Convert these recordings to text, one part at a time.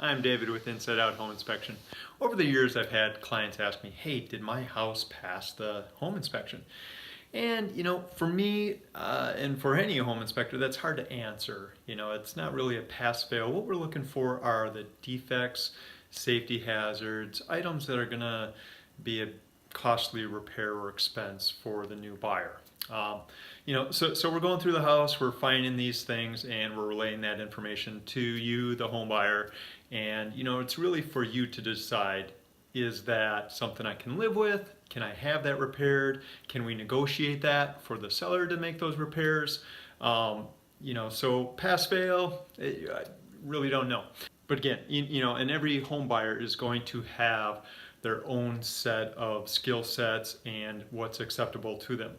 I'm David with Inside Out Home Inspection. Over the years, I've had clients ask me, hey, did my house pass the home inspection? And, for me and for any home inspector, that's hard to answer. It's not really a pass-fail. What we're looking for are the defects, safety hazards, items that are going to be a costly repair or expense for the new buyer. So we're going through the house, we're finding these things, and we're relaying that information to you, the home buyer. And it's really for you to decide: is that something I can live with? Can I have that repaired? Can we negotiate that for the seller to make those repairs? So pass fail, I really don't know. But again, and every home buyer is going to have their own set of skill sets and what's acceptable to them.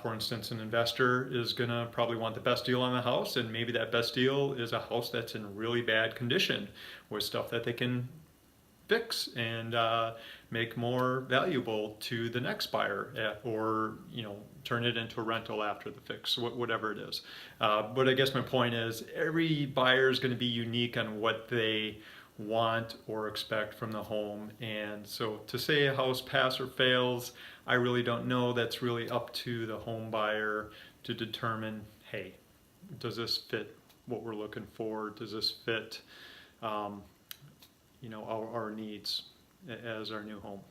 For instance, an investor is going to probably want the best deal on the house, and maybe that best deal is a house that's in really bad condition with stuff that they can fix and make more valuable to the next buyer, or turn it into a rental after the fix, whatever it is. But I guess my point is, every buyer is going to be unique on what they want or expect from the home. And so to say a house pass or fails, I really don't know. That's really up to the home buyer to determine, hey, does this fit what we're looking for? Does this fit our needs as our new home?